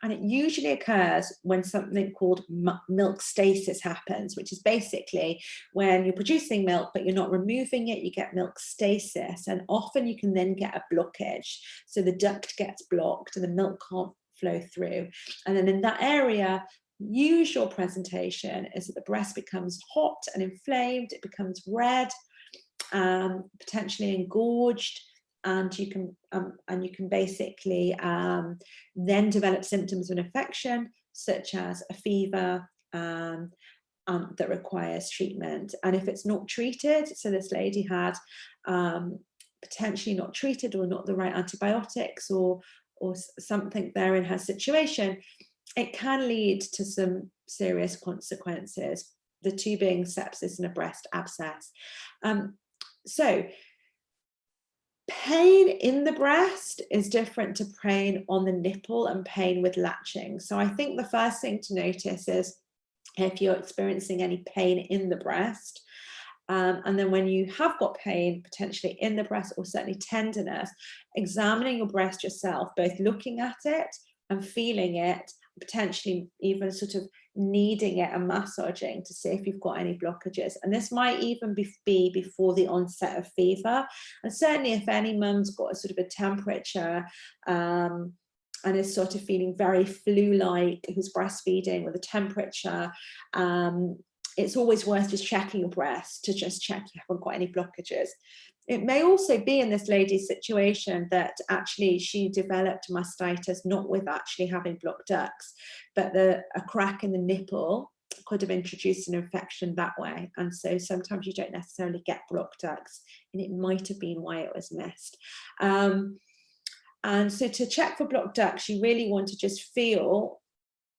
And it usually occurs when something called milk stasis happens, which is basically when you're producing milk, but you're not removing it, you get milk stasis. And often you can then get a blockage. So the duct gets blocked and the milk can't flow through. And then in that area, usual presentation is that the breast becomes hot and inflamed, it becomes red, potentially engorged, and you can basically then develop symptoms of an infection, such as a fever that requires treatment. And if it's not treated, so this lady had potentially not treated or not the right antibiotics or something there in her situation, it can lead to some serious consequences, the 2 being sepsis and a breast abscess. So pain in the breast is different to pain on the nipple and pain with latching. So I think the first thing to notice is if you're experiencing any pain in the breast, and then when you have got pain potentially in the breast or certainly tenderness, examining your breast yourself, both looking at it, and feeling it, potentially even sort of kneading it and massaging to see if you've got any blockages. And this might even be before the onset of fever. And certainly if any mum's got a sort of a temperature and is sort of feeling very flu-like, who's breastfeeding with a temperature, it's always worth just checking your breast to just check you haven't got any blockages. It may also be in this lady's situation that actually she developed mastitis not with actually having blocked ducts, but a crack in the nipple could have introduced an infection that way. And so sometimes you don't necessarily get blocked ducts, and it might have been why it was missed. And so to check for blocked ducts, you really want to just feel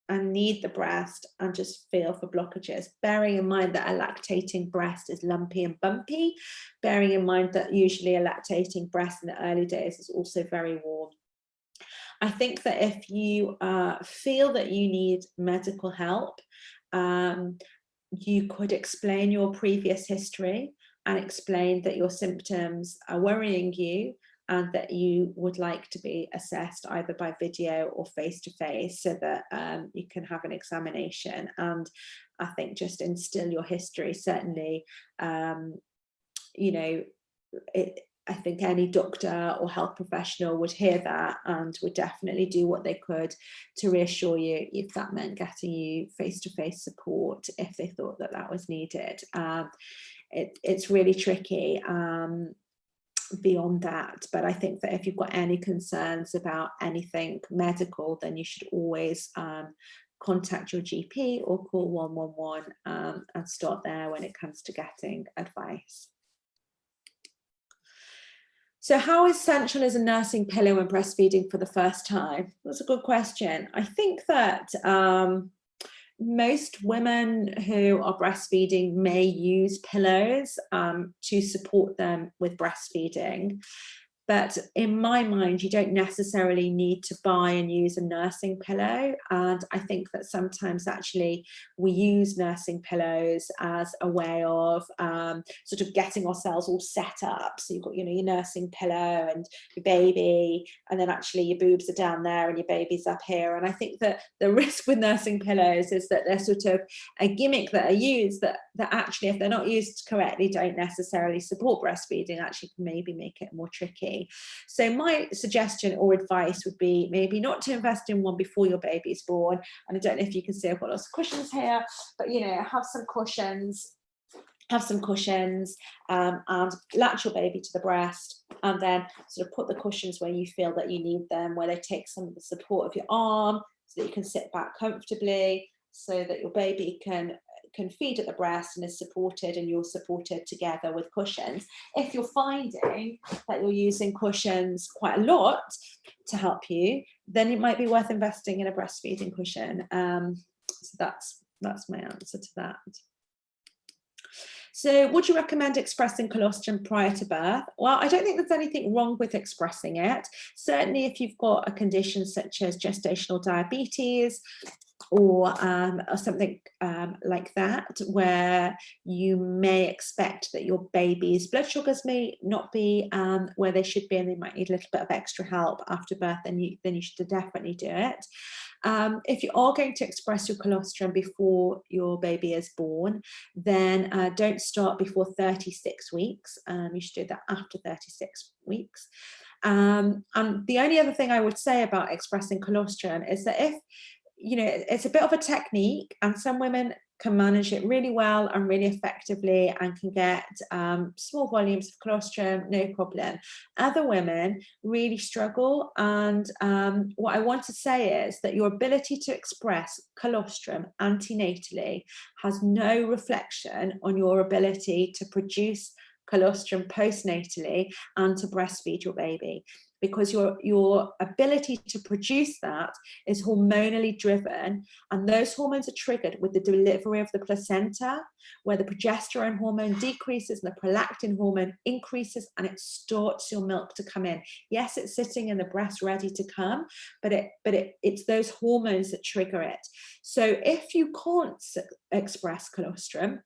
and knead the breast and just feel for blockages, bearing in mind that a lactating breast is lumpy and bumpy, bearing in mind that usually a lactating breast in the early days is also very warm. I think that if you feel that you need medical help, you could explain your previous history and explain that your symptoms are worrying you and that you would like to be assessed either by video or face-to-face so that you can have an examination. And I think just instill your history. Certainly, you know, I think any doctor or health professional would hear that and would definitely do what they could to reassure you if that meant getting you face-to-face support if they thought that that was needed. It's really tricky beyond that, but I think that if you've got any concerns about anything medical, then you should always contact your GP or call 111 and start there when it comes to getting advice. So how essential is a nursing pillow when breastfeeding for the first time? That's a good question. I think that most women who are breastfeeding may use pillows to support them with breastfeeding. But in my mind, you don't necessarily need to buy and use a nursing pillow. And I think that sometimes actually we use nursing pillows as a way of sort of getting ourselves all set up. So you've got, you know, your nursing pillow and your baby, and then actually your boobs are down there and your baby's up here. And I think that the risk with nursing pillows is that they're sort of a gimmick that are used that actually, if they're not used correctly, don't necessarily support breastfeeding, actually can maybe make it more tricky. So my suggestion or advice would be maybe not to invest in one before your baby's born. And I don't know if you can see I've got lots of cushions here, but you know, have some cushions and latch your baby to the breast, and then sort of put the cushions where you feel that you need them, where they take some of the support of your arm so that you can sit back comfortably, so that your baby can feed at the breast and is supported and you're supported together with cushions. If you're finding that you're using cushions quite a lot to help you, then it might be worth investing in a breastfeeding cushion. So that's my answer to that. So would you recommend expressing colostrum prior to birth? Well, I don't think there's anything wrong with expressing it. Certainly if you've got a condition such as gestational diabetes or something like that, where you may expect that your baby's blood sugars may not be where they should be and they might need a little bit of extra help after birth, then you should definitely do it. If you are going to express your colostrum before your baby is born, then don't start before 36 weeks. You should do that after 36 weeks. And the only other thing I would say about expressing colostrum is that if, you know, it's a bit of a technique, and some women can manage it really well and really effectively and can get small volumes of colostrum, no problem. Other women really struggle, and what I want to say is that your ability to express colostrum antenatally has no reflection on your ability to produce colostrum postnatally and to breastfeed your baby, because your ability to produce that is hormonally driven, and those hormones are triggered with the delivery of the placenta, where the progesterone hormone decreases and the prolactin hormone increases, and it starts your milk to come in. Yes, it's sitting in the breast ready to come, but it's those hormones that trigger it. So if you can't express colostrum,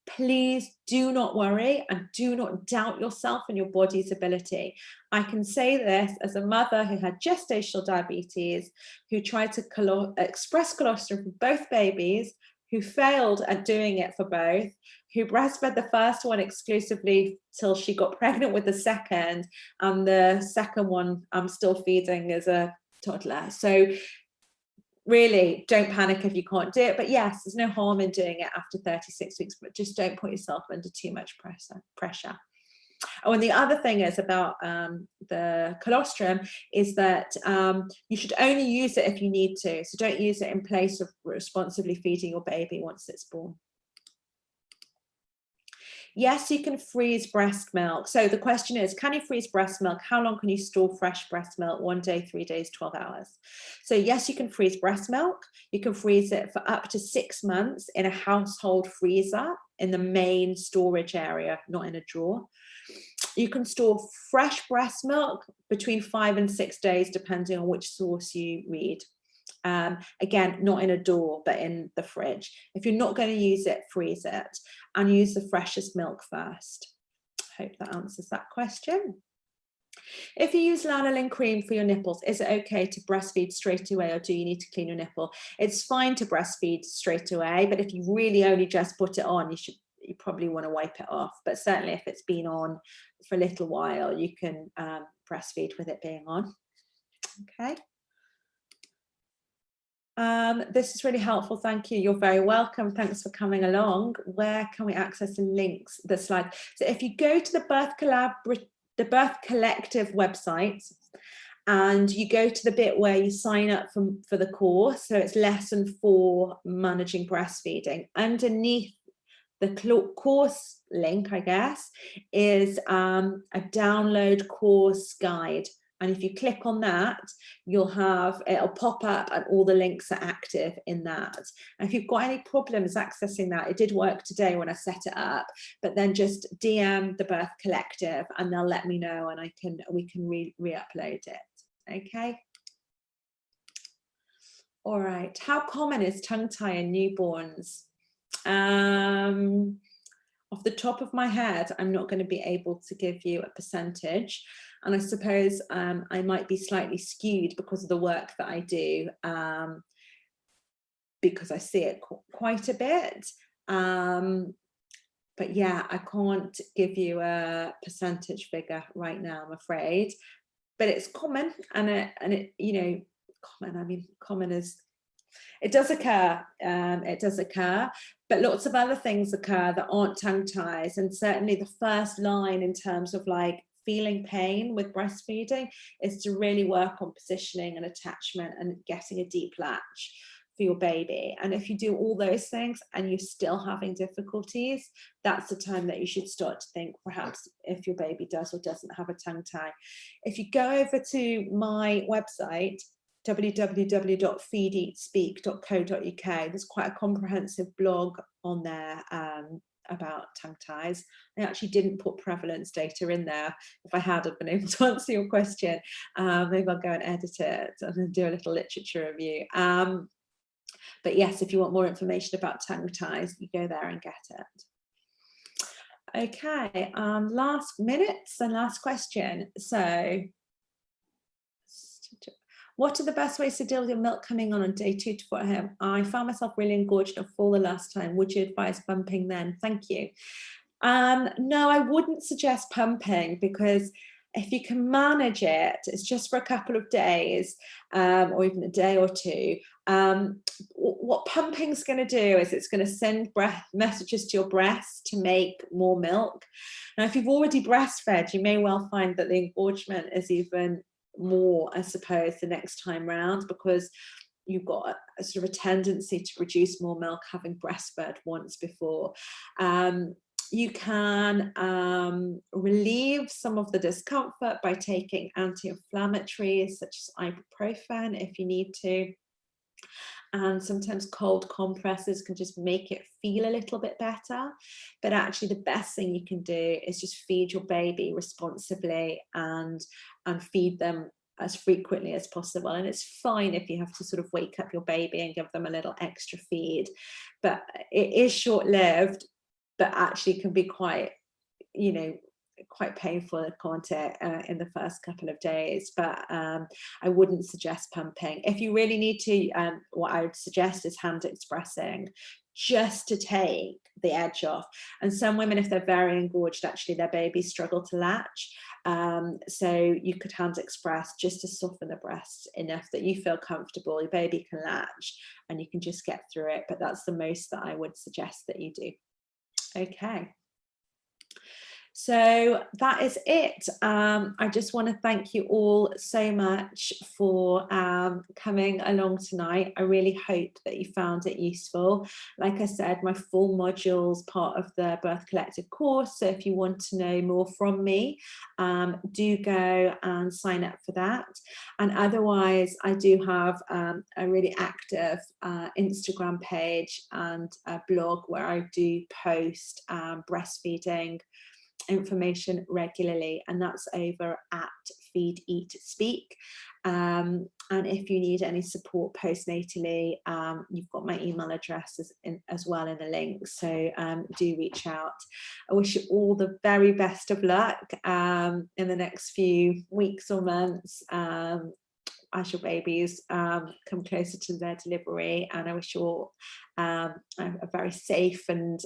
please do not worry and do not doubt yourself and your body's ability. I can say this as a mother who had gestational diabetes, who tried to express colostrum for both babies, who failed at doing it for both, who breastfed the first one exclusively till she got pregnant with the second, and the second one I'm still feeding as a toddler. So really, don't panic if you can't do it. But yes, there's no harm in doing it after 36 weeks, but just don't put yourself under too much pressure. Oh, and the other thing is about the colostrum is that you should only use it if you need to. So don't use it in place of responsibly feeding your baby once it's born. Yes, you can freeze breast milk. So the question is, can you freeze breast milk? How long can you store fresh breast milk? 1 day, 3 days, 12 hours. So yes, you can freeze breast milk. You can freeze it for up to 6 months in a household freezer in the main storage area, not in a drawer. You can store fresh breast milk between 5 and 6 days, depending on which source you read. Again, not in a door, but in the fridge. If you're not going to use it, freeze it and use the freshest milk first. Hope that answers that question. If you use lanolin cream for your nipples, is it okay to breastfeed straight away, or do you need to clean your nipple? It's fine to breastfeed straight away, but if you really only just put it on, you probably want to wipe it off. But certainly if it's been on for a little while, you can breastfeed with it being on. Okay. This is really helpful. Thank you. You're very welcome. Thanks for coming along. Where can we access the links, the slide? So if you go to the Birth Collective website and you go to the bit where you sign up for the course, so it's lesson 4, managing breastfeeding. Underneath the course link, I guess, is a download course guide. And if you click on that, it'll pop up and all the links are active in that. And if you've got any problems accessing that, it did work today when I set it up, but then just DM the Birth Collective and they'll let me know and we can re-upload it. Okay. All right. How common is tongue tie in newborns? Off the top of my head, I'm not going to be able to give you a percentage. And I suppose I might be slightly skewed because of the work that I do, because I see it quite a bit. But yeah, I can't give you a percentage figure right now, I'm afraid. But it's common, and it you know, common. I mean, common is. It does occur, but lots of other things occur that aren't tongue ties. And certainly the first line in terms of like feeling pain with breastfeeding is to really work on positioning and attachment and getting a deep latch for your baby. And if you do all those things and you're still having difficulties, that's the time that you should start to think perhaps if your baby does or doesn't have a tongue tie. If you go over to my website, www.feedeatspeak.co.uk, there's quite a comprehensive blog on there about tongue ties. I actually didn't put prevalence data in there. If I had, I'd been able to answer your question. Maybe I'll go and edit it and do a little literature review. But yes, if you want more information about tongue ties, you go there and get it. Okay, last minutes and last question. So, what are the best ways to deal with your milk coming on day 2 to 4? I found myself really engorged and full the last time. Would you advise pumping then? Thank you. No, I wouldn't suggest pumping, because if you can manage it, it's just for a couple of days or even a day or two. What pumping's going to do is it's going to send messages to your breast to make more milk. Now, if you've already breastfed, you may well find that the engorgement is even more, I suppose, the next time round, because you've got a sort of a tendency to produce more milk having breastfed once before. You can relieve some of the discomfort by taking anti-inflammatories such as ibuprofen if you need to. And sometimes cold compresses can just make it feel a little bit better. But actually the best thing you can do is just feed your baby responsibly and feed them as frequently as possible. And it's fine if you have to sort of wake up your baby and give them a little extra feed, but it is short-lived. but actually can be quite, you know, quite painful, can't it, in the first couple of days. But I wouldn't suggest pumping. If you really need to, what I would suggest is hand expressing, just to take the edge off. And some women, if they're very engorged, actually their babies struggle to latch. So you could hand express just to soften the breast enough that you feel comfortable, your baby can latch, and you can just get through it. But that's the most that I would suggest that you do. Okay. So that is it. I just want to thank you all so much for coming along tonight. I really hope that you found it useful. Like I said, my full module's part of the Birth Collective course. So if you want to know more from me, do go and sign up for that. And otherwise, I do have a really active Instagram page and a blog where I do post breastfeeding information regularly, and that's over at Feed Eat Speak. And if you need any support postnatally, you've got my email address as well in the link, so do reach out. I wish you all the very best of luck in the next few weeks or months as your babies come closer to their delivery, and I wish you all a very safe and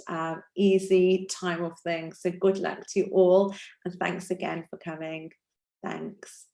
easy time of things. So good luck to you all, and thanks again for coming. Thanks.